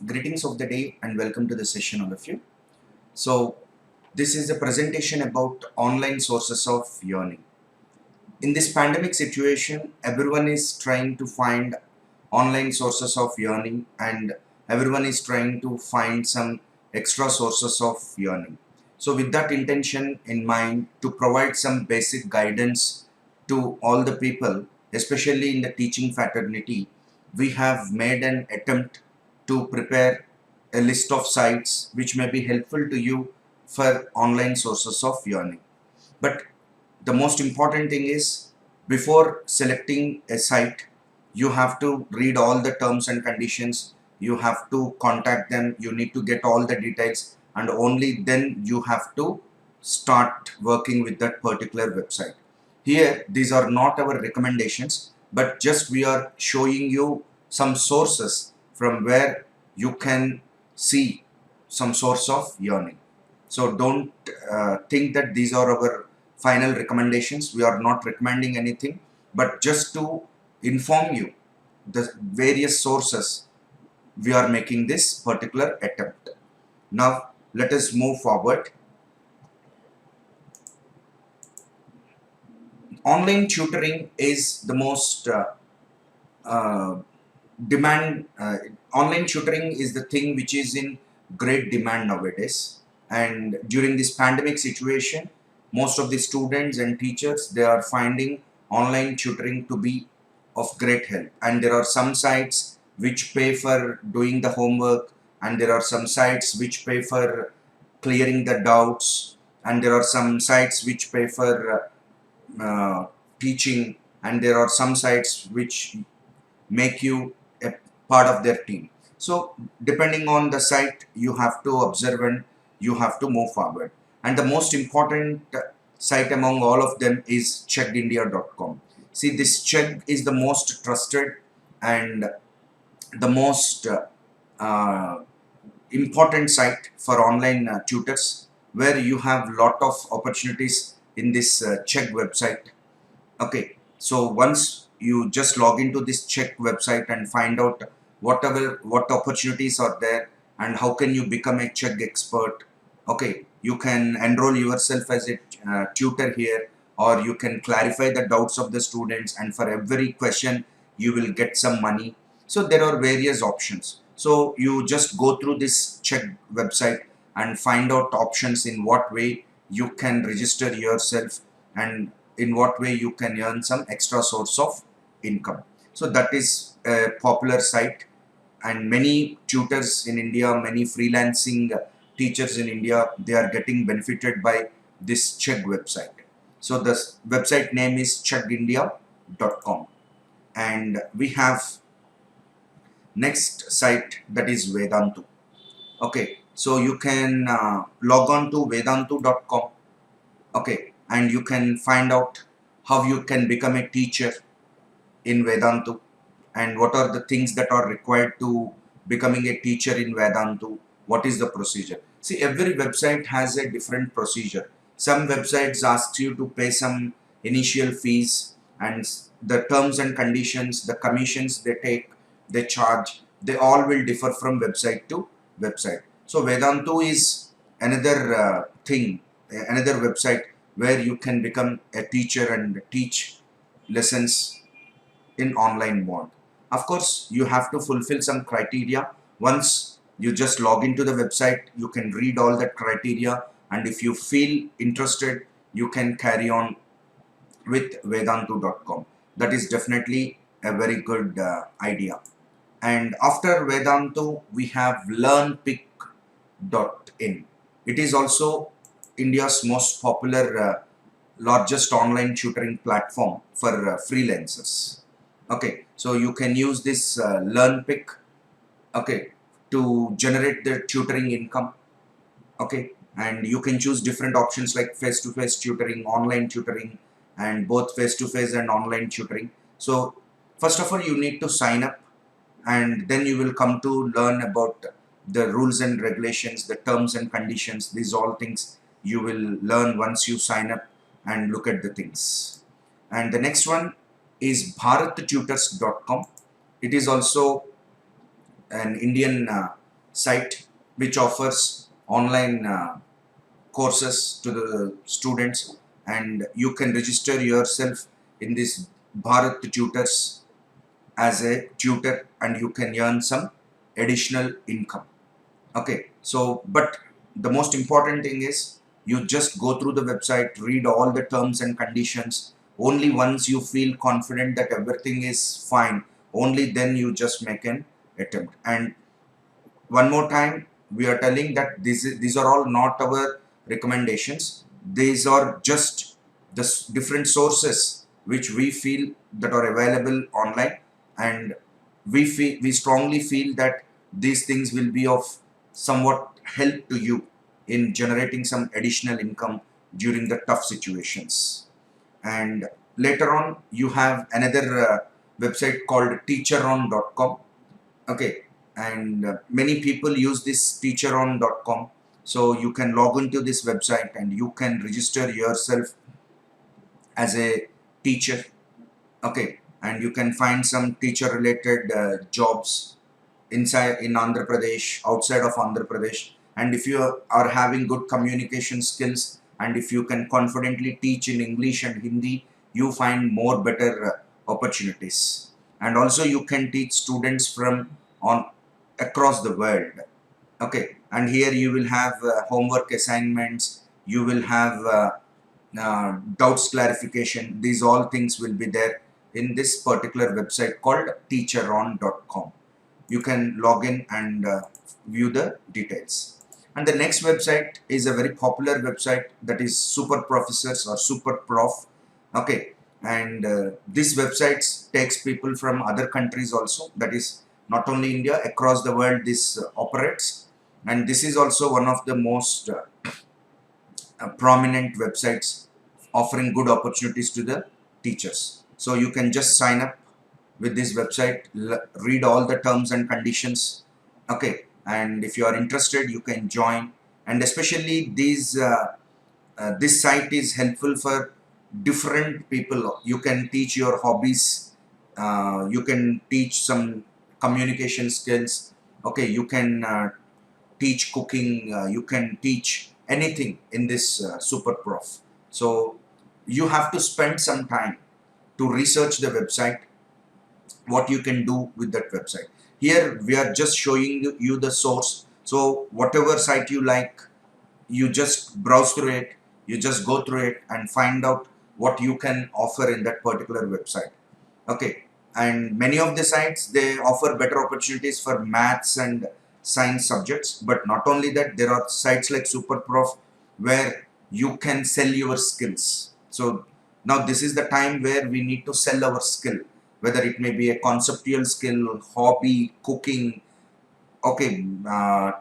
Greetings of the day and welcome to the session, all of you. So, this is a presentation about online sources of earning. In this pandemic situation, everyone is trying to find online sources of earning and everyone is trying to find some extra sources of earning. So, with that intention in mind, to provide some basic guidance to all the people, especially in the teaching fraternity, we have made an attempt to prepare a list of sites which may be helpful to you for online sources of earning. But the most important thing is, before selecting a site, you have to read all the terms and conditions, you have to contact them, you need to get all the details, and only then you have to start working with that particular website. Here, these are not our recommendations, but just we are showing you some sources from where you can see some source of earning. So don't think that these are our final recommendations. We are not recommending anything, but just to inform you the various sources we are making this particular attempt. Now let us move forward. Online tutoring is the most uh, demand. Online tutoring is the thing which is in great demand nowadays, and during this pandemic situation, most of the students and teachers, they are finding online tutoring to be of great help. And there are some sites which pay for doing the homework, and there are some sites which pay for clearing the doubts, and there are some sites which pay for teaching, and there are some sites which make you a part of their team. So depending on the site, you have to observe and you have to move forward. And the most important site among all of them is checkedindia.com. See, this check is the most trusted and the most uh, important site for online tutors, where you have lot of opportunities in this check website. Okay, so once you just log into this check website and find out what opportunities are there and how can you become a check expert. Okay, you can enroll yourself as a tutor here, or you can clarify the doubts of the students, and for every question you will get some money. So there are various options. So you just go through this check website and find out options in what way you can register yourself and in what way you can earn some extra source of income. So that is a popular site, and many tutors in India, many freelancing teachers in India, they are getting benefited by this check website. So the website name is checkedindia.com, and we have next site, that is Vedantu. Okay, so you can log on to vedantu.com. Okay, and you can find out how you can become a teacher in Vedantu and what are the things that are required to becoming a teacher in Vedantu. What is the procedure? See, every website has a different procedure. Some websites ask you to pay some initial fees, and the terms and conditions, the commissions they take, they charge, they all will differ from website to website. So Vedantu is another thing, another website where you can become a teacher and teach lessons in online mode. Of course, you have to fulfill some criteria. Once you just log into the website, you can read all that criteria, and if you feel interested, you can carry on with Vedantu.com. That is definitely a very good idea. And after Vedantu, we have LearnPick.in. It is also India's most popular, largest online tutoring platform for freelancers. Okay, so you can use this LearnPick, okay, to generate the tutoring income. Okay, and you can choose different options like face-to-face tutoring, online tutoring, and both face-to-face and online tutoring. So first of all, you need to sign up, and then you will come to learn about the rules and regulations, the terms and conditions. These all things you will learn once you sign up and look at the things. And the next one is bharattutors.com. It is also an Indian site which offers online courses to the students, and you can register yourself in this Bharat Tutors as a tutor, and you can earn some additional income. Okay, so but the most important thing is you just go through the website, read all the terms and conditions. Only once you feel confident that everything is fine, only then you just make an attempt. And one more time, we are telling that these are all not our recommendations. These are just the different sources which we feel that are available online, and we strongly feel that these things will be of somewhat help to you in generating some additional income during the tough situations. And later on, you have another website called teacheron.com. Okay, and many people use this teacheron.com, so you can log into this website and you can register yourself as a teacher. Okay, and you can find some teacher related jobs inside in Andhra Pradesh, outside of Andhra Pradesh. And if you are having good communication skills, and if you can confidently teach in English and Hindi, you find more better opportunities. And also you can teach students from on across the world. Okay, and here you will have homework assignments, you will have doubts clarification. These all things will be there in this particular website called teacheron.com. You can log in and view the details. And the next website is a very popular website, that is Super Professors or Super Prof. Okay, and this website takes people from other countries also, that is not only India, across the world this operates. And this is also one of the most prominent websites offering good opportunities to the teachers. So you can just sign up with this website, read all the terms and conditions. Okay, and if you are interested, you can join. And especially this site is helpful for different people. You can teach your hobbies, you can teach some communication skills. Okay, you can teach cooking, you can teach anything in this Super Prof. So you have to spend some time to research the website, what you can do with that website. Here we are just showing you the source. So whatever site you like, you just browse through it, you just go through it and find out what you can offer in that particular website. Okay, and many of the sites, they offer better opportunities for maths and science subjects. But not only that, there are sites like Superprof where you can sell your skills. So now this is the time where we need to sell our skill, whether it may be a conceptual skill, hobby, cooking, okay,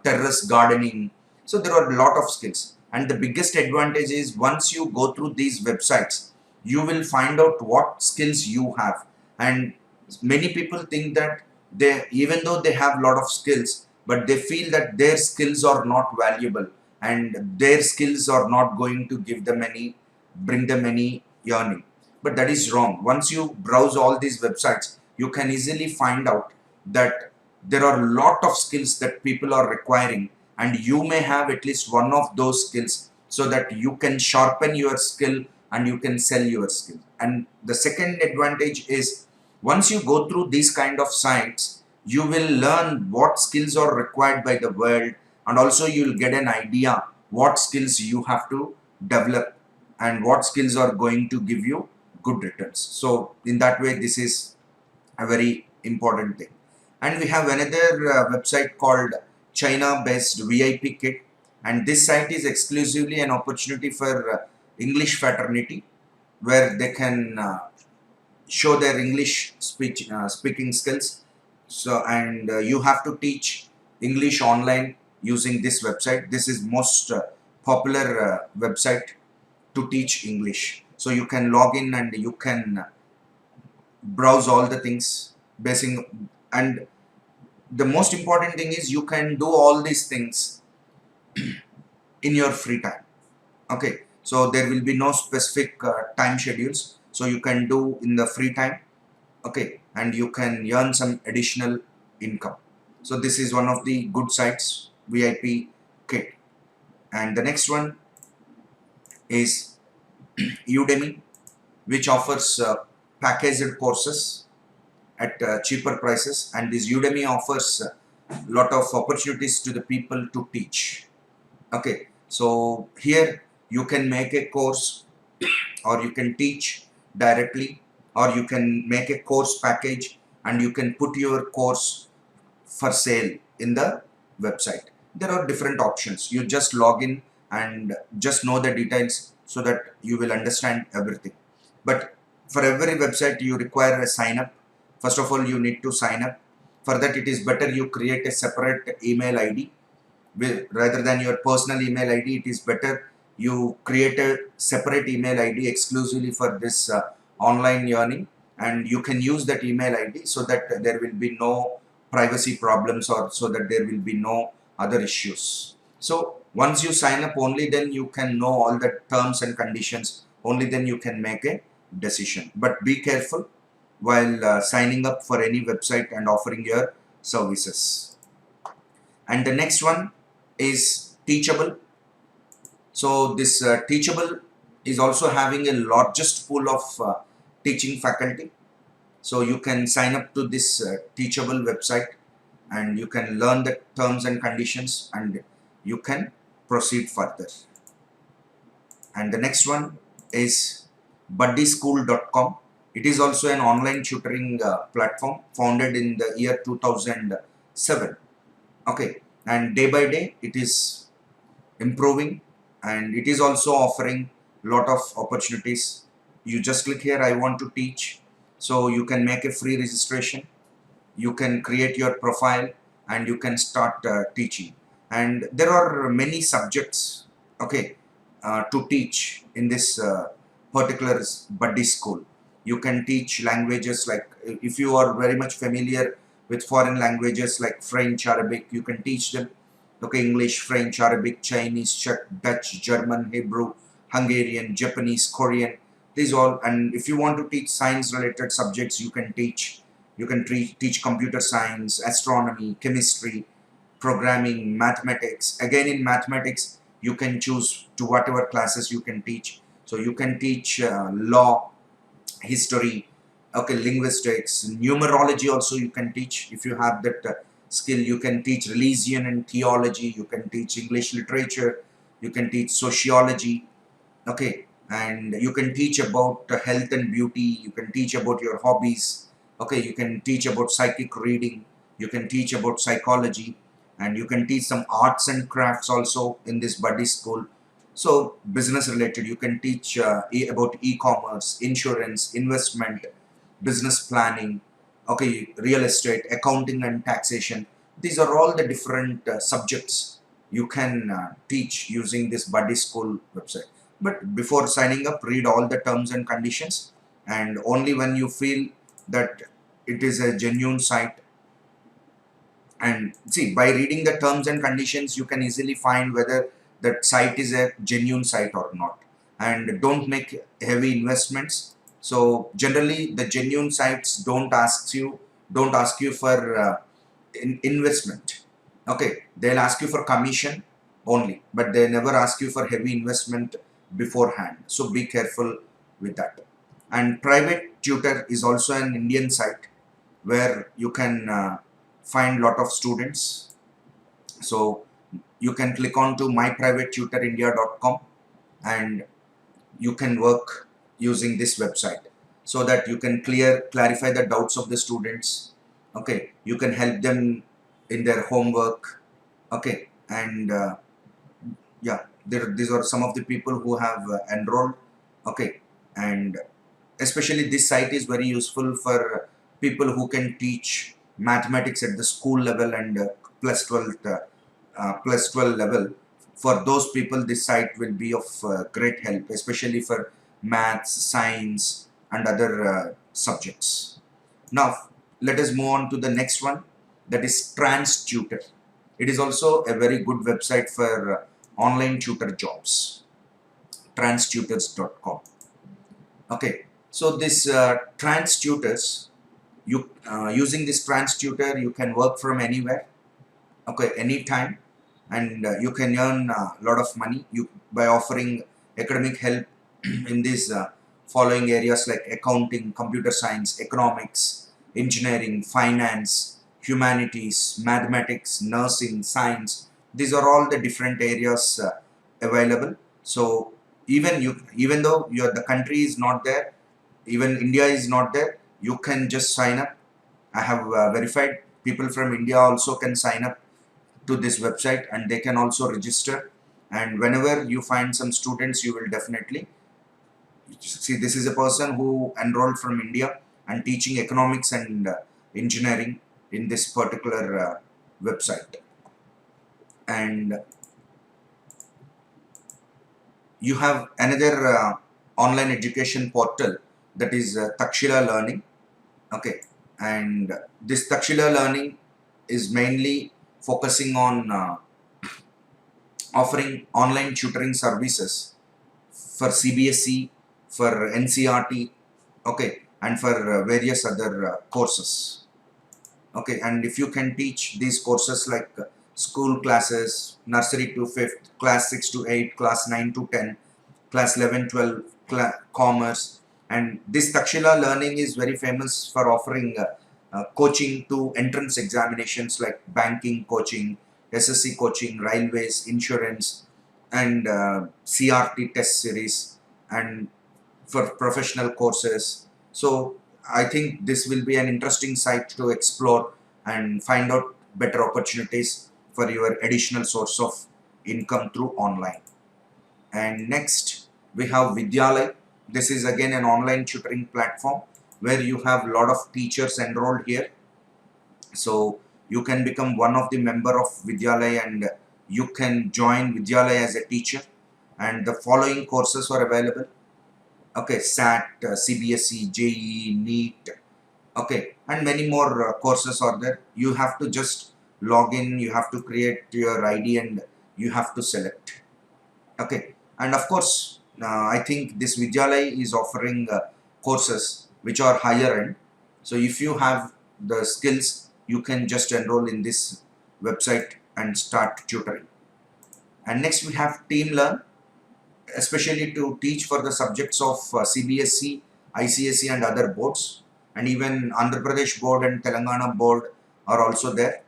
terrace gardening. So there are a lot of skills, and the biggest advantage is once you go through these websites, you will find out what skills you have. And many people think that they, even though they have a lot of skills, but they feel that their skills are not valuable, and their skills are not going to give them any, bring them any earning. But that is wrong. Once you browse all these websites, you can easily find out that there are a lot of skills that people are requiring, and you may have at least one of those skills, so that you can sharpen your skill and you can sell your skill. And the second advantage is, once you go through these kind of sites, you will learn what skills are required by the world, and also you will get an idea what skills you have to develop and what skills are going to give you good returns. So in that way, this is a very important thing. And we have another website called China based VIP Kit, and this site is exclusively an opportunity for English fraternity, where they can show their English speaking skills. So, and you have to teach English online using this website. This is most popular website to teach English. So you can log in and you can browse all the things basing. And the most important thing is, you can do all these things in your free time. Okay, so there will be no specific time schedules, so you can do in the free time. Okay, and you can earn some additional income. So this is one of the good sites, VIP Kit. And the next one is Udemy, which offers packaged courses at cheaper prices, and this Udemy offers a lot of opportunities to the people to teach. Okay, so here you can make a course, or you can teach directly, or you can make a course package and you can put your course for sale in the website. There are different options. You just log in and just know the details so that you will understand everything. But for every website you require a sign up. First of all, you need to sign up. For that, it is better you create a separate email ID rather than your personal email ID. It is better you create a separate email ID exclusively for this online learning, and you can use that email ID so that there will be no privacy problems, or so that there will be no other issues. So once you sign up, only then you can know all the terms and conditions, only then you can make a decision. But be careful while signing up for any website and offering your services. And the next one is Teachable. So this Teachable is also having a largest pool of teaching faculty. So you can sign up to this Teachable website and you can learn the terms and conditions and you can proceed further. And the next one is buddyschool.com. It is also an online tutoring platform founded in the year 2007. Okay, and day by day it is improving, and it is also offering lot of opportunities. You just click here, I want to teach, so you can make a free registration, you can create your profile and you can start teaching. And there are many subjects, okay, to teach in this particular buddy school. You can teach languages, like if you are very much familiar with foreign languages like French, Arabic, you can teach them. Okay, English, French, Arabic, Chinese, Czech, Dutch, German, Hebrew, Hungarian, Japanese, Korean, these all. And if you want to teach science related subjects, you can teach. You can teach computer science, astronomy, chemistry, programming, mathematics. Again, in mathematics, you can choose to whatever classes you can teach. So you can teach law, history, okay, linguistics, numerology also you can teach. If you have that skill, you can teach religion and theology, you can teach English literature, you can teach sociology, okay, and you can teach about health and beauty, you can teach about your hobbies, okay, you can teach about psychic reading, you can teach about psychology, and you can teach some arts and crafts also in this buddy school. So business related, you can teach about e-commerce, insurance, investment, business planning, okay, real estate, accounting and taxation. These are all the different subjects you can teach using this buddy school website. But before signing up, read all the terms and conditions, and only when you feel that it is a genuine site, and see, by reading the terms and conditions, you can easily find whether that site is a genuine site or not. And don't make heavy investments. So generally the genuine sites don't ask you for investment. Okay, they'll ask you for commission only, but they never ask you for heavy investment beforehand. So be careful with that. And Private Tutor is also an Indian site where you can find lot of students. So you can click on to myprivatetutorindia.com and you can work using this website so that you can clarify the doubts of the students. Okay, you can help them in their homework. Okay, and yeah, these are some of the people who have enrolled. Okay, and especially this site is very useful for people who can teach mathematics at the school level and plus 12 level. For those people, this site will be of great help, especially for maths, science and other subjects. Now let us move on to the next one, that is TransTutor. It is also a very good website for online tutor jobs, transtutors.com. Okay, so this TransTutors, you using this TransTutor, you can work from anywhere. okay, anytime, and you can earn a lot of money by offering academic help in these following areas like accounting, computer science, economics, engineering, finance, humanities, mathematics, nursing, science. These are all the different areas available. So even though the country is not there, even India is not there, you can just sign up. I have verified people from India also can sign up to this website, and they can also register. And whenever you find some students, you will definitely see this is a person who enrolled from India and teaching economics and engineering in this particular website. And you have another online education portal, that is Takshila Learning. Okay, and this Takshila Learning is mainly focusing on offering online tutoring services for CBSE, for NCRT, okay, and for various other courses. Okay, and if you can teach these courses like school classes, nursery to 5th, class 6 to 8, class 9 to 10, class 11, 12, commerce, and this Takshila Learning is very famous for offering coaching to entrance examinations like banking coaching, SSC coaching, railways, insurance, and CRT test series, and for professional courses. So I think this will be an interesting site to explore and find out better opportunities for your additional source of income through online. And next we have Vidyalay. This is again an online tutoring platform where you have a lot of teachers enrolled here. So you can become one of the member of Vidyalay, and you can join Vidyalay as a teacher, and the following courses are available. Okay, SAT, CBSE, JEE, NEET, okay, and many more courses are there. You have to just log in, you have to create your ID, and you have to select. Okay, and of course, I think this Vidyalay is offering courses which are higher end. So if you have the skills, you can just enroll in this website and start tutoring. And next we have TeamLearn, especially to teach for the subjects of CBSE, ICSE, and other boards, and even Andhra Pradesh board and Telangana board are also there.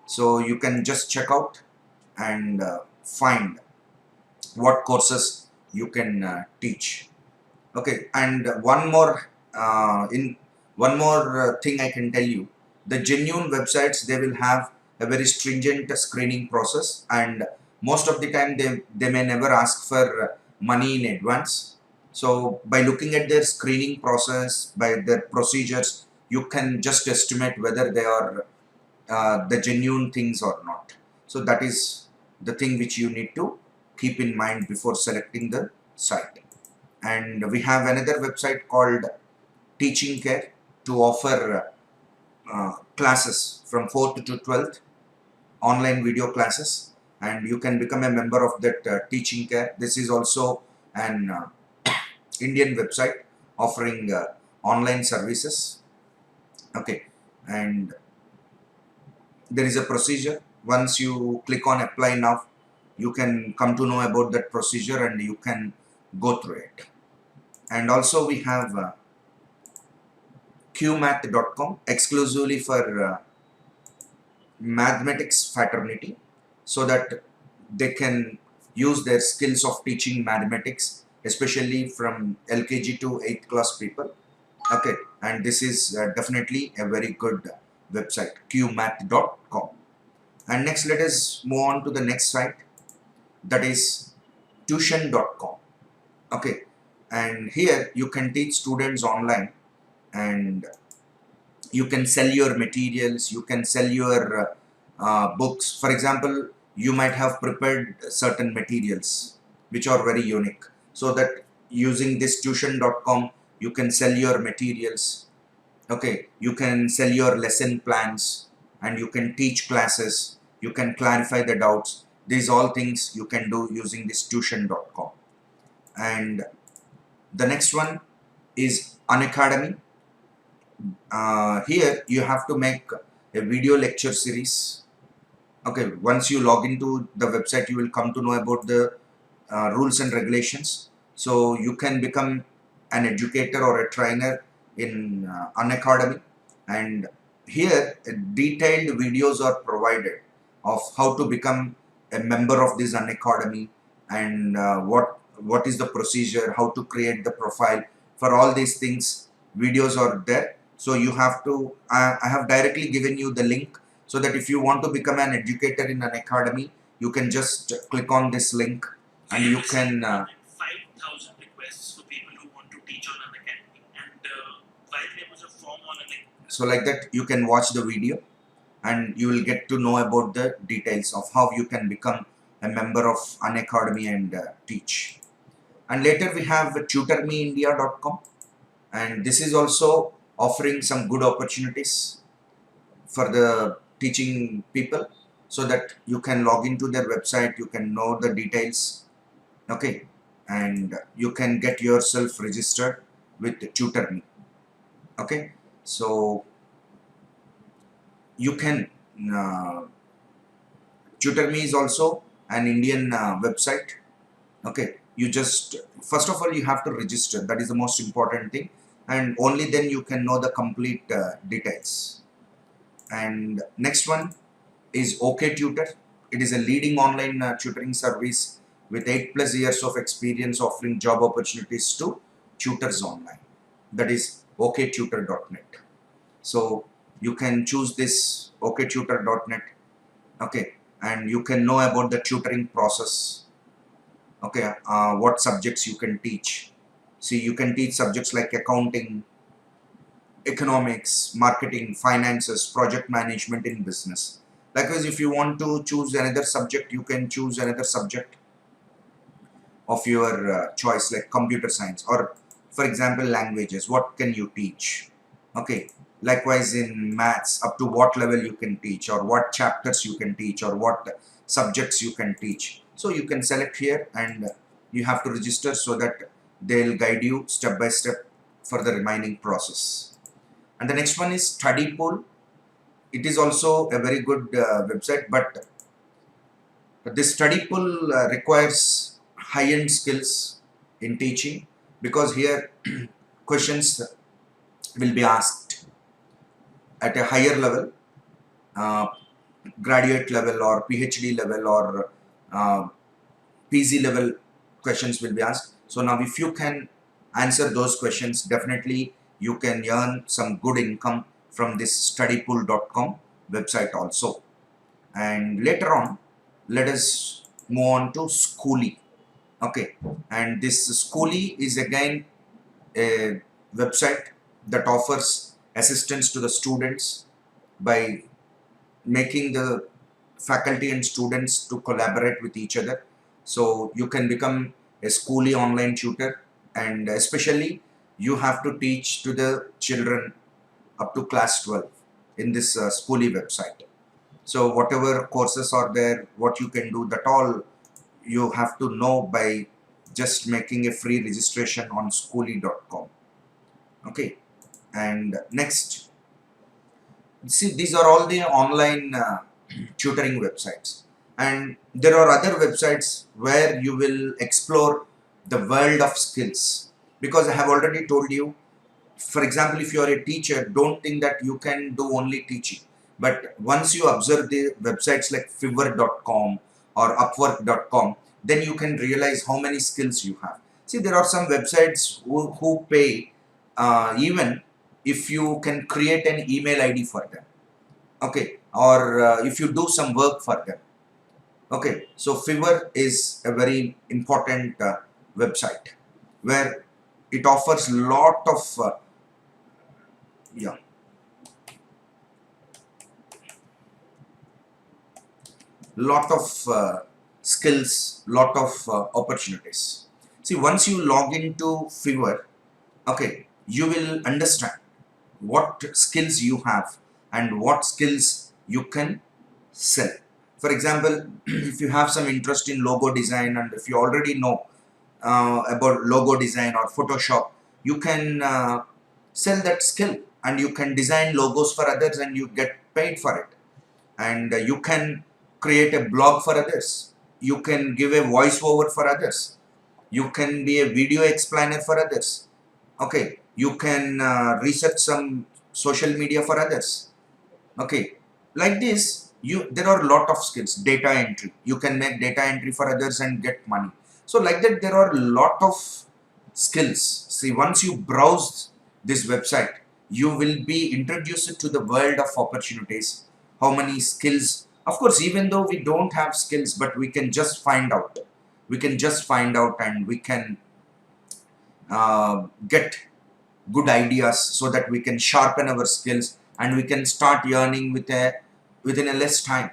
So you can just check out and find what courses you can teach. Okay, and one more thing I can tell you: the genuine websites, they will have a very stringent screening process, and most of the time they may never ask for money in advance. So by looking at their screening process, by their procedures, you can just estimate whether they are the genuine things or not. So that is the thing which you need to keep in mind before selecting the site. And we have another website called Teaching Care to offer classes from 4th to 12th, online video classes, and you can become a member of that Teaching Care. This is also an Indian website offering online services. Okay, and there is a procedure. Once you click on apply now, you can come to know about that procedure and you can go through it. And also we have qmath.com exclusively for mathematics fraternity, so that they can use their skills of teaching mathematics, especially from LKG to 8th class people. Okay, and this is definitely a very good website, qmath.com. And next let us move on to the next site, that is tuition.com. Okay, and here you can teach students online, and you can sell your materials, you can sell your books. For example, you might have prepared certain materials which are very unique, so that using this tuition.com you can sell your materials. Okay, you can sell your lesson plans, and you can teach classes, you can clarify the doubts. These all things you can do using this tuition.com. And the next one is Unacademy. Here you have to make a video lecture series. Okay, once you log into the website, you will come to know about the rules and regulations. So you can become an educator or a trainer in Unacademy, and here detailed videos are provided of how to become a member of this Unacademy, and what is the procedure, how to create the profile. For all these things, videos are there. So you have to, I have directly given you the link, so that if you want to become an educator in Unacademy, you can just click on this link and you can 5,000 requests for people who want to teach on an academy, and while there was a form on a link, so like that you can watch the video and you will get to know about the details of how you can become a member of Unacademy and teach. And later we have tutormeindia.com, and this is also offering some good opportunities for the teaching people, so that you can log into their website, you can know the details. Okay, and you can get yourself registered with TutorMe. Okay, so you can TutorMe is also an Indian website. Okay, you just, first of all you have to register, that is the most important thing, and only then you can know the complete details. And next one is OK Tutor. It is a leading online tutoring service with 8+ years of experience, offering job opportunities to tutors online. That is oktutor.net. So you can choose this oktutor.net. Okay, and you can know about the tutoring process. Okay, what subjects you can teach. See, you can teach subjects like accounting, economics, marketing, finances, project management in business. Likewise, if you want to choose another subject, you can choose another subject of your choice, like computer science, or for example languages, what can you teach. Okay, likewise in maths, up to what level you can teach, or what chapters you can teach, or what subjects you can teach. So you can select here, and you have to register, so that they'll guide you step by step for the remaining process. And the next one is Studypool. It is also a very good website, but this Studypool requires high-end skills in teaching, because here questions will be asked at a higher level, uh, graduate level or PhD level or PG level questions will be asked. So now if you can answer those questions, definitely you can earn some good income from this studypool.com website also. And later on, let us move on to Schooly. Okay, and this Schooly is again a website that offers assistance to the students by making the faculty and students to collaborate with each other. So you can become a Schooly online tutor, and especially you have to teach to the children up to class 12 in this Schooly website. So whatever courses are there, what you can do, that all you have to know by just making a free registration on schooly.com. Okay, and next, see, these are all the online tutoring websites, and there are other websites where you will explore the world of skills, because I have already told you. For example, if you are a teacher, don't think that you can do only teaching, but once you observe the websites like fiverr.com or upwork.com, then you can realize how many skills you have. See, there are some websites who pay even if you can create an email ID for them. Okay, or if you do some work for them. Okay, so Fiverr is a very important website where it offers lot of yeah lot of skills, lot of opportunities. See, once you log into Fiverr, okay, you will understand what skills you have and what skills you can sell. For example, if you have some interest in logo design, and if you already know about logo design or Photoshop, you can sell that skill, and you can design logos for others and you get paid for it. And you can create a blog for others. You can give a voiceover for others. You can be a video explainer for others. Okay, you can research some social media for others. Okay, like this, there are a lot of skills. Data entry, you can make data entry for others and get money. So like that, there are a lot of skills. See, once you browse this website, you will be introduced to the world of opportunities. How many skills, of course, even though we don't have skills, but we can just find out. We can just find out, and we can get good ideas so that we can sharpen our skills and we can start earning within a less time.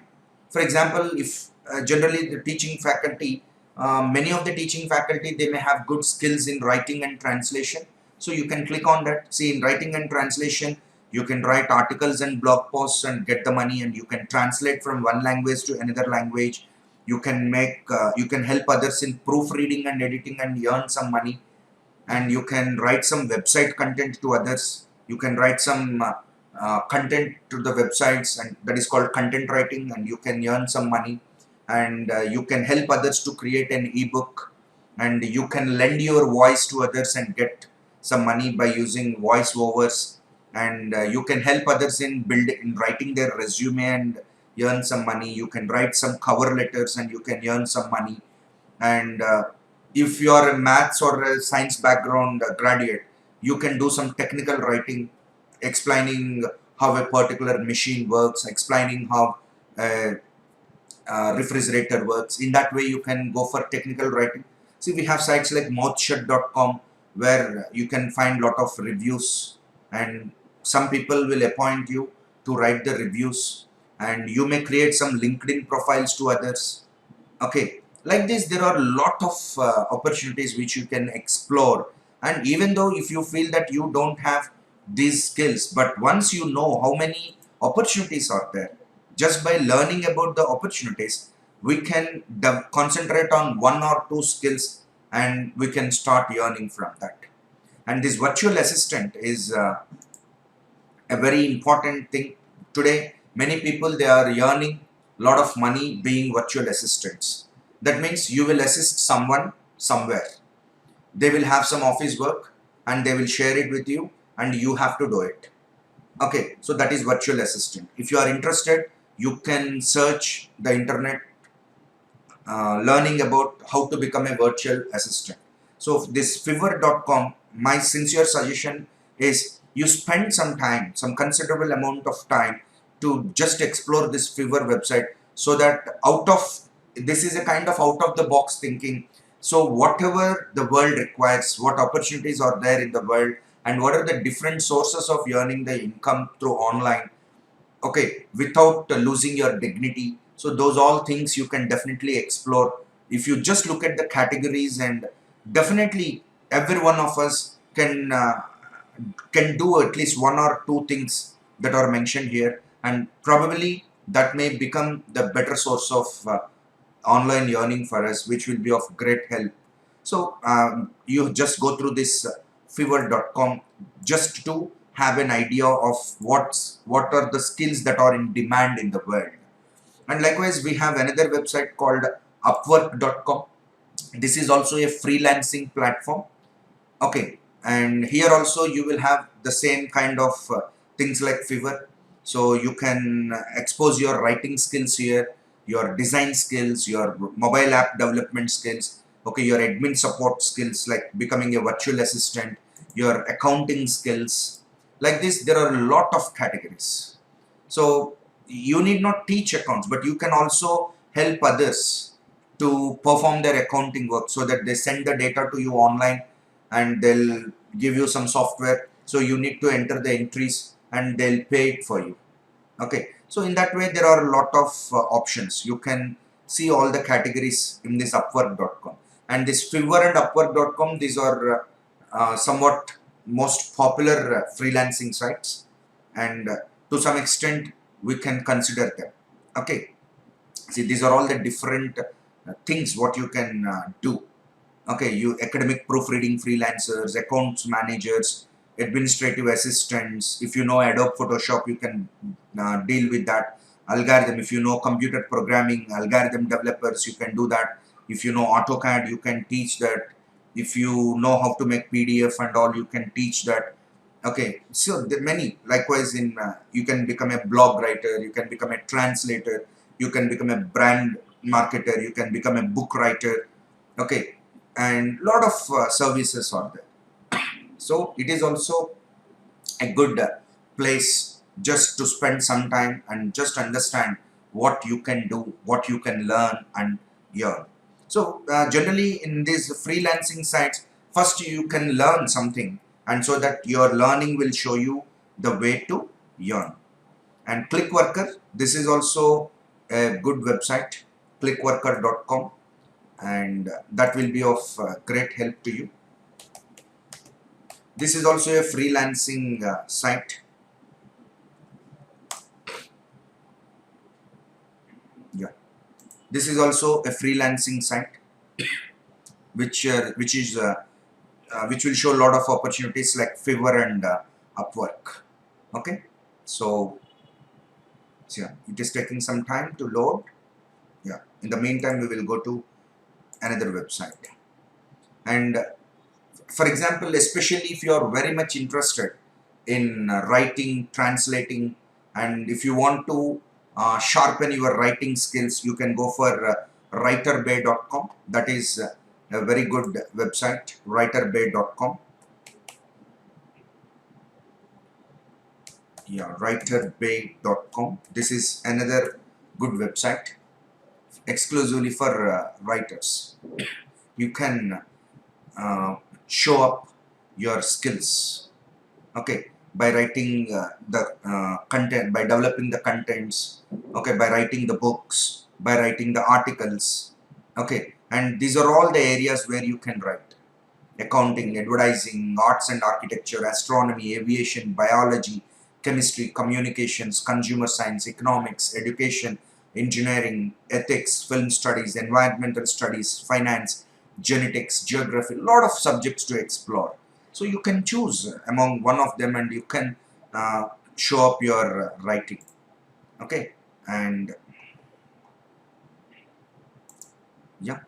For example, if generally the teaching faculty, many of the teaching faculty, they may have good skills in writing and translation. So you can click on that. See, in writing and translation, you can write articles and blog posts and get the money, and you can translate from one language to another language. You can you can help others in proofreading and editing and earn some money. And you can write some website content to others. You can write some content to the websites, and that is called content writing, and you can earn some money. And you can help others to create an ebook, and you can lend your voice to others and get some money by using voiceovers. And you can help others in writing their resume and earn some money. You can write some cover letters and you can earn some money. And if you are a maths or a science background graduate, you can do some technical writing, explaining how a particular machine works, explaining how a refrigerator works. In that way, you can go for technical writing. See, we have sites like mouthshut.com where you can find lot of reviews, and some people will appoint you to write the reviews, and you may create some LinkedIn profiles to others. Okay, like this, there are a lot of opportunities which you can explore. And even though if you feel that you don't have these skills, but once you know how many opportunities are there, just by learning about the opportunities, we can concentrate on one or two skills and we can start earning from that. And this virtual assistant is a very important thing. Today, many people, they are earning a lot of money being virtual assistants. That means you will assist someone somewhere. They will have some office work and they will share it with you, and you have to do it. Okay, so that is virtual assistant. If you are interested, you can search the internet learning about how to become a virtual assistant. So this fiverr.com, my sincere suggestion is you spend some time, some considerable amount of time to just explore this Fiverr website, so that this is a kind of out of the box thinking. So whatever the world requires, what opportunities are there in the world, and what are the different sources of earning the income through online, okay, without losing your dignity. So those all things you can definitely explore if you just look at the categories. And definitely every one of us can do at least one or two things that are mentioned here, and probably that may become the better source of online earning for us, which will be of great help. So you just go through this fiverr.com just to have an idea of what are the skills that are in demand in the world. And likewise, we have another website called upwork.com. This is also a freelancing platform. Okay, and here also you will have the same kind of things like Fiverr. So you can expose your writing skills here, your design skills, your mobile app development skills, okay, your admin support skills like becoming a virtual assistant, your accounting skills. Like this, there are a lot of categories. So you need not teach accounts, but you can also help others to perform their accounting work, so that they send the data to you online and they'll give you some software. So you need to enter the entries and they'll pay it for you. Okay, so in that way, there are a lot of options. You can see all the categories in this upwork.com. And this Fiverr and upwork.com, these are somewhat most popular freelancing sites, and to some extent we can consider them. Okay, see, these are all the different things what you can do. Okay, you academic proofreading freelancers, accounts managers, administrative assistants. If you know Adobe Photoshop, you can deal with that. algorithm. If you know computer programming, algorithm developers, you can do that. If you know AutoCAD, you can teach that. If you know how to make PDF and all, you can teach that. Okay, so there are many. Likewise, in you can become a blog writer, you can become a translator, you can become a brand marketer, you can become a book writer. Okay, and lot of services are there. So it is also a good place just to spend some time and just understand what you can do, what you can learn and earn. So generally in these freelancing sites, first you can learn something, and so that your learning will show you the way to earn. And Clickworker, this is also a good website, clickworker.com, and that will be of great help to you. This is also a freelancing site. Yeah, this is also a freelancing site which will show a lot of opportunities like Fiverr and Upwork. Okay, so yeah, it is taking some time to load. Yeah, in the meantime we will go to another website. And for example, especially if you are very much interested in writing, translating, and if you want to sharpen your writing skills, you can go for writerbay.com. That is a very good website, writerbay.com. Yeah, writerbay.com. This is another good website exclusively for writers. You can uh, show up your skills, okay, by writing the content, by developing the contents, okay, by writing the books, by writing the articles, okay. And these are all the areas where you can write: accounting, advertising, arts and architecture, astronomy, aviation, biology, chemistry, communications, consumer science, economics, education, engineering, ethics, film studies, environmental studies, finance, genetics, geography, a lot of subjects to explore. So you can choose among one of them and you can show up your writing. Okay, and yeah,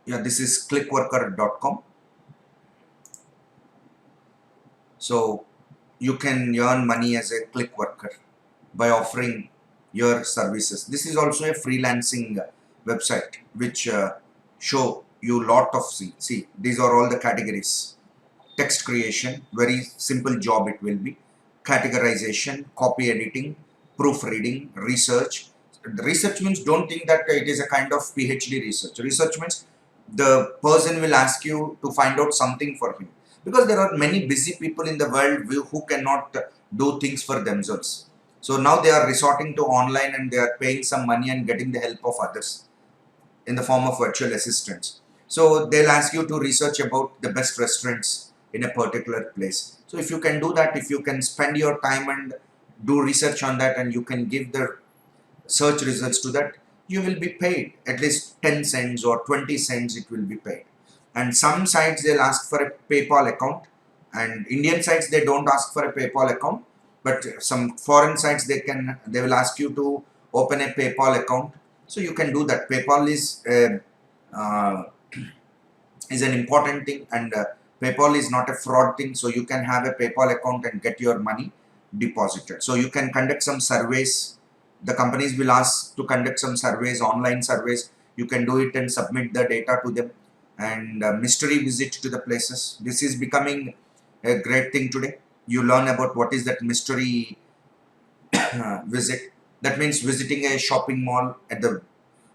yeah, this is clickworker.com. So you can earn money as a click worker by offering your services. This is also a freelancing website which show you lot of see these are all the categories: text creation, very simple job it will be; categorization, copy editing, proofreading, research. Research means, don't think that it is a kind of PhD research. Research means the person will ask you to find out something for him, because there are many busy people in the world who cannot do things for themselves. So now they are resorting to online and they are paying some money and getting the help of others in the form of virtual assistants. So they'll ask you to research about the best restaurants in a particular place. So if you can do that, if you can spend your time and do research on that, and you can give the search results to that, you will be paid at least 10 cents or 20 cents, it will be paid. And some sites they'll ask for a PayPal account, and Indian sites they don't ask for a PayPal account, but some foreign sites they will ask you to open a PayPal account. So you can do that. PayPal uh, is an important thing, and PayPal is not a fraud thing. So you can have a PayPal account and get your money deposited. So you can conduct some surveys. The companies will ask to conduct some surveys, online surveys. You can do it and submit the data to them, and mystery visit to the places. This is becoming a great thing today. You learn about what is that mystery visit. That means visiting a shopping mall at the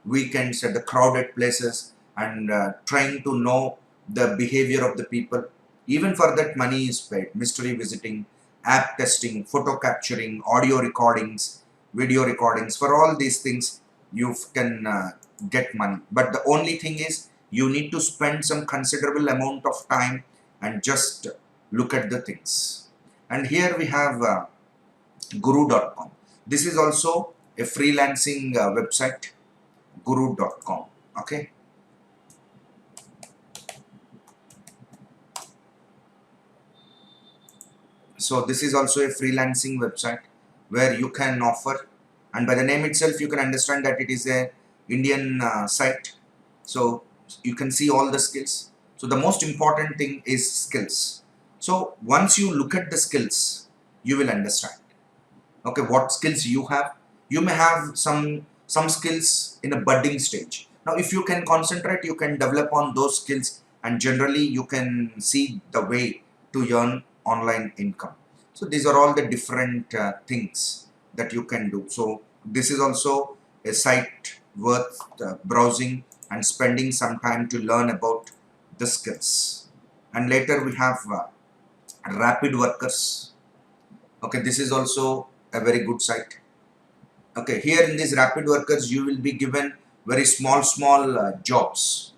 weekends, at the crowded places, and trying to know the behavior of the people. Even for that, money is paid. Mystery visiting, app testing, photo capturing, audio recordings, video recordings. For all these things, you can get money. But the only thing is, you need to spend some considerable amount of time and just look at the things. And here we have guru.com. This is also a freelancing website, guru.com. Okay, So this is also a freelancing website where you can offer, and by the name itself you can understand that it is a Indian site. So you can see all the skills. So the most important thing is skills. So once you look at the skills, you will understand, okay, what skills you have. You may have some skills in a budding stage. Now if you can concentrate, you can develop on those skills, and generally you can see the way to earn online income. So these are all the different things that you can do. So this is also a site worth browsing and spending some time to learn about the skills. And later we have Rapid Workers. Okay, this is also a very good site. Okay, here in these Rapid Workers you will be given very small jobs,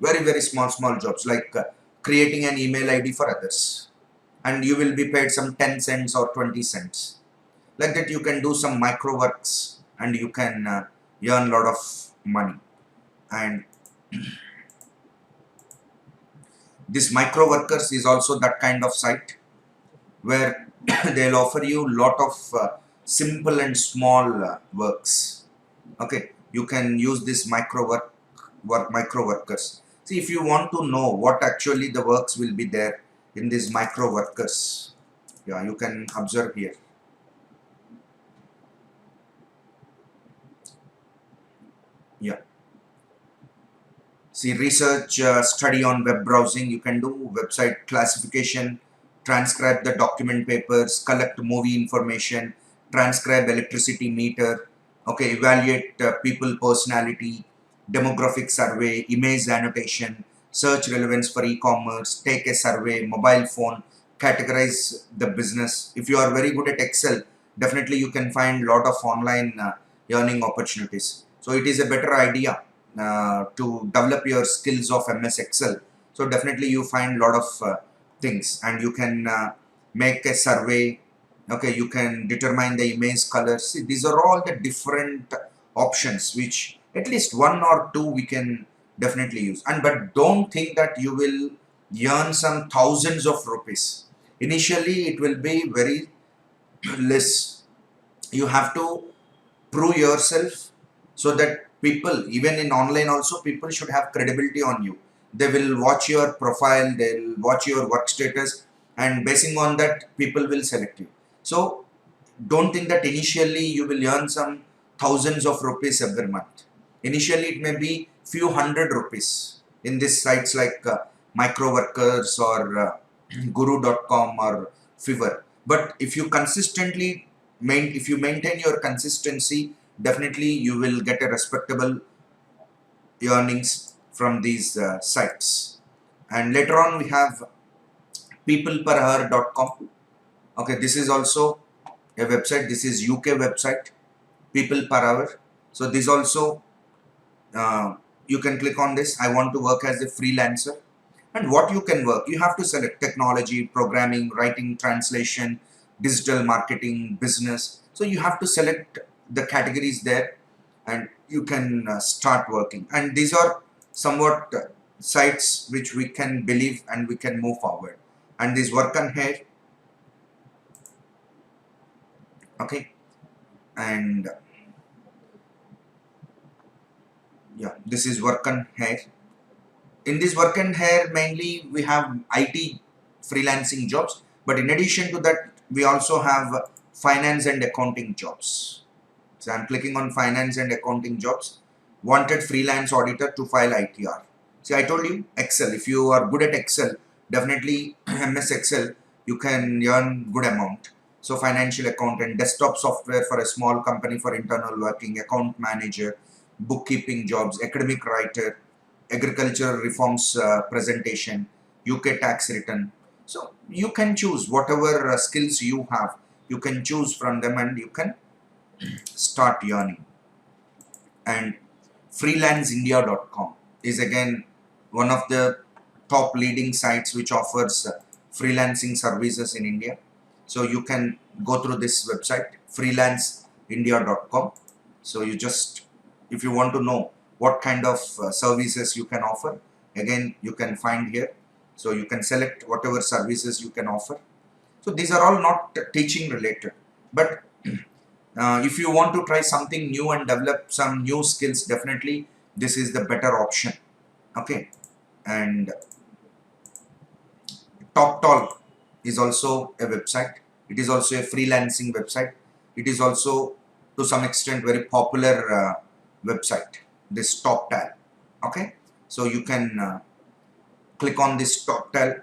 very small jobs, like creating an email ID for others, and you will be paid some 10 cents or 20 cents. Like that you can do some micro works and you can earn a lot of money. And this Micro Workers is also that kind of site where they'll offer you lot of simple and small works. Okay, you can use this Micro Workers. See, if you want to know what actually the works will be there in these Micro Workers, yeah, you can observe here. Yeah, see, research, study on web browsing, you can do website classification, transcribe the document papers, collect movie information, transcribe electricity meter, okay, evaluate people personality, demographic survey, image annotation, search relevance for e-commerce, take a survey, mobile phone, categorize the business. If you are very good at Excel, definitely you can find lot of online earning opportunities. So it is a better idea to develop your skills of MS Excel. So definitely you find a lot of things, and you can make a survey. Okay, you can determine the image colors. See, these are all the different options which at least one or two we can definitely use. And but don't think that you will earn some thousands of rupees. Initially it will be very less. You have to prove yourself, so that people, even in online also, people should have credibility on you. They will watch your profile, they'll watch your work status, and basing on that people will select you. So don't think that initially you will earn some thousands of rupees every month. Initially it may be few hundred rupees in these sites like Micro Workers or guru.com or Fiverr. But if you consistently if you maintain your consistency, definitely you will get a respectable earnings from these sites. And later on we have peopleperhour.com. Okay, this is also a website. This is UK website, people per hour. So this also you can click on this. I want to work as a freelancer. And what you can work, you have to select technology, programming, writing, translation, digital marketing, business. So you have to select the categories there, and you can start working. And these are somewhat sites which we can believe and we can move forward. And this Work on Here, okay, and yeah, this is Work on Here. In this Work on Here, mainly we have IT freelancing jobs, but in addition to that we also have finance and accounting jobs. So I'm clicking on finance and accounting jobs. Wanted freelance auditor to file ITR. See, I told you Excel. If you are good at Excel, definitely MS Excel, you can earn good amount. So financial accountant, desktop software for a small company for internal working, account manager, bookkeeping jobs, academic writer, agricultural reforms presentation, UK tax return. So you can choose whatever skills you have. You can choose from them and you can start earning. And freelanceindia.com is again one of the top leading sites which offers freelancing services in India. So you can go through this website, freelanceindia.com. So you just, if you want to know what kind of services you can offer, again you can find here. So you can select whatever services you can offer. So So these are all not teaching related, but if you want to try something new and develop some new skills, definitely this is the better option. Okay. And TalkTalk is also a website. It is also a freelancing website. It is also to some extent very popular website, this TalkTal. Okay. So you can click on this TalkTal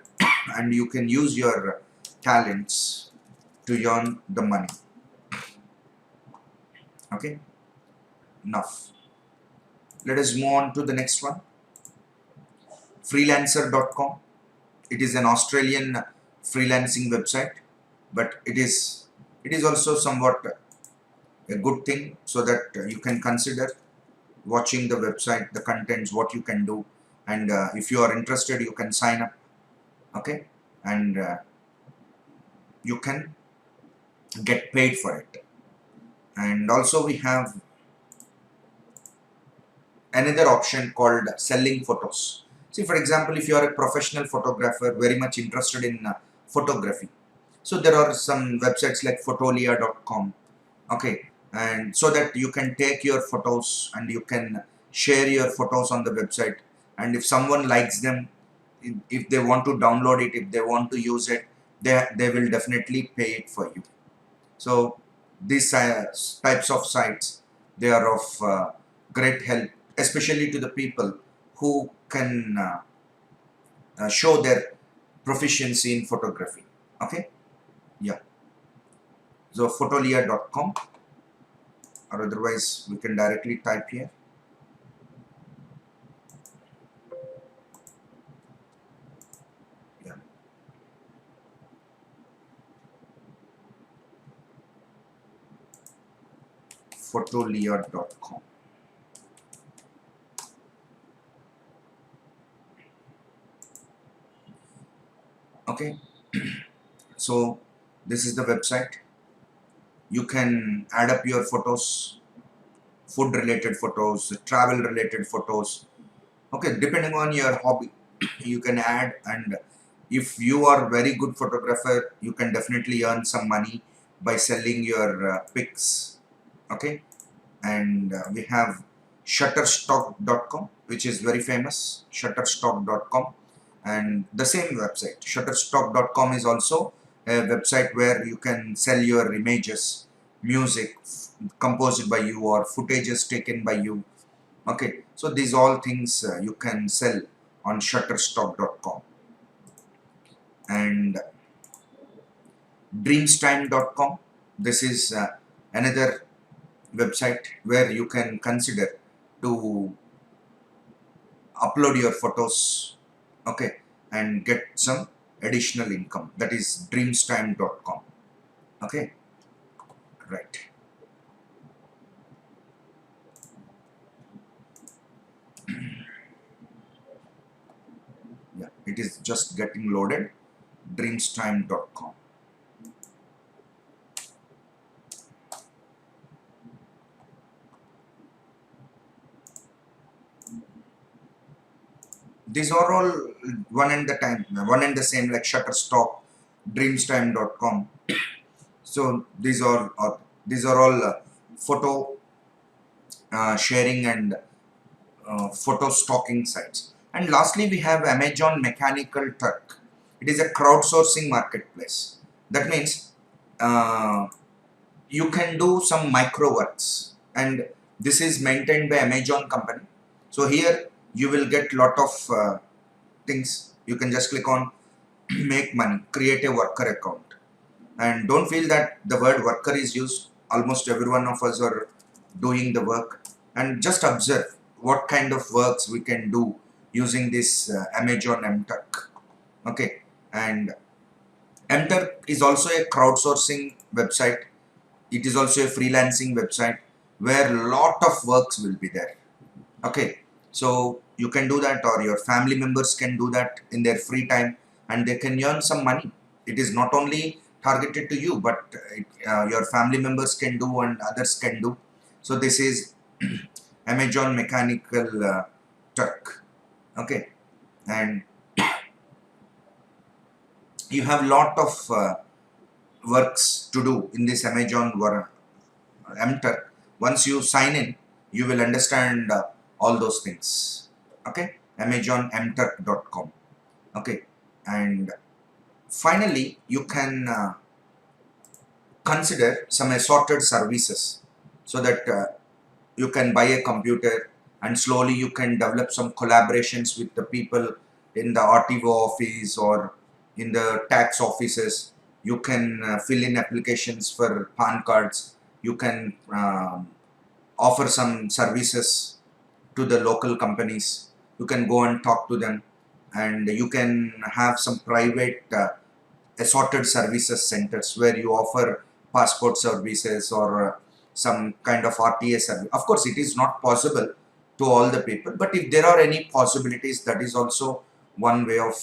and you can use your talents to earn the money. Okay. Enough. Let us move on to the next one. Freelancer.com. It is an Australian freelancing website, but it is also somewhat a good thing, so that you can consider watching the website, the contents, what you can do, and if you are interested, you can sign up. Okay. And you can get paid for it. And also we have another option called selling photos. See, for example, if you are a professional photographer very much interested in photography, so there are some websites like photolia.com. Okay. And so that you can take your photos and you can share your photos on the website, and if someone likes them, if they want to download it, if they want to use it, they will definitely pay it for you. So these types of sites, they are of great help, especially to the people who can show their proficiency in photography. Okay. Yeah. So photolia.com, or otherwise we can directly type here. Yeah. Photolia.com. Okay. So this is the website. You can add up your photos, food related photos, travel related photos. Okay, depending on your hobby, you can add. And if you are very good photographer, you can definitely earn some money by selling your pics. Okay. And we have shutterstock.com, which is very famous, shutterstock.com. And the same website, shutterstock.com, is also a website where you can sell your images, music composed by you, or footages taken by you. Okay. So these all things you can sell on shutterstock.com. And dreamstime.com, this is another website where you can consider to upload your photos. Okay. And get some additional income. That is dreamstime.com. Okay. Right. Yeah, it is just getting loaded. Dreamstime.com. These are all one and the same, like Shutterstock, dreamstime.com. So these are all photo sharing and photo stocking sites. And lastly, we have Amazon Mechanical Turk. It is a crowdsourcing marketplace. That means uh, you can do some micro works, and this is maintained by Amazon company. So here you will get lot of things. You can just click on make money, create a worker account. And don't feel that the word worker is used. Almost every one of us are doing the work. And just observe what kind of works we can do using this Amazon MTurk. Okay. And MTurk is also a crowdsourcing website. It is also a freelancing website where lot of works will be there. Okay. So you can do that, or your family members can do that in their free time, and they can earn some money. It is not only targeted to you, but your family members can do and others can do. So this is Amazon Mechanical Turk. Okay. And you have lot of works to do in this Amazon MTurk. Once you sign in, you will understand all those things. Okay, AmazonMTurk.com. Okay, and finally, you can consider some assorted services so that you can buy a computer and slowly you can develop some collaborations with the people in the RTO office or in the tax offices. You can fill in applications for PAN cards. You can offer some services to the local companies. You can go and talk to them, and you can have some private assorted services centers where you offer passport services or some kind of RTA service. Of course, it is not possible to all the people, but if there are any possibilities, that is also one way of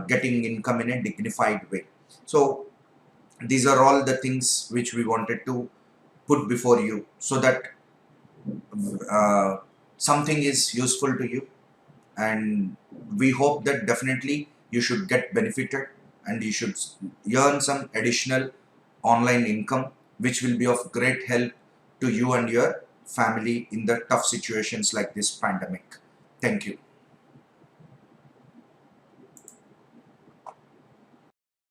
getting income in a dignified way. So these are all the things which we wanted to put before you so that uh, something is useful to you, and we hope that definitely you should get benefited and you should earn some additional online income which will be of great help to you and your family in the tough situations like this pandemic. Thank you.